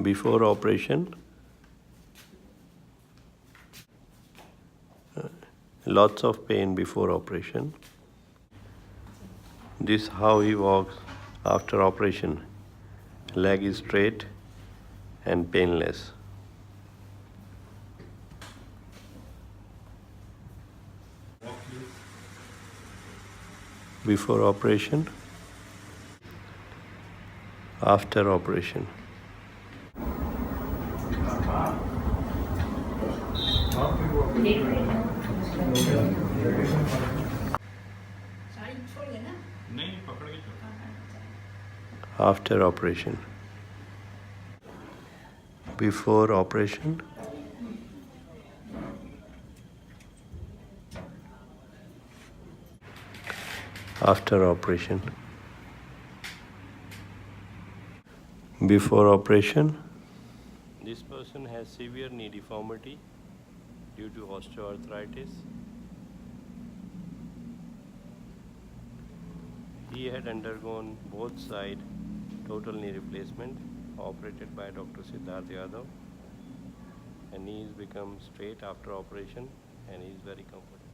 before operation, lots of pain before operation. This how he walks after operation. Leg is straight and painless. Before operation, after operation. After operation. Before operation. After operation. Before operation. This person has severe knee deformity due to osteoarthritis. He had undergone both side total knee replacement operated by Dr Siddhart Yadav, and knee has become straight after operation and he is very comfortable.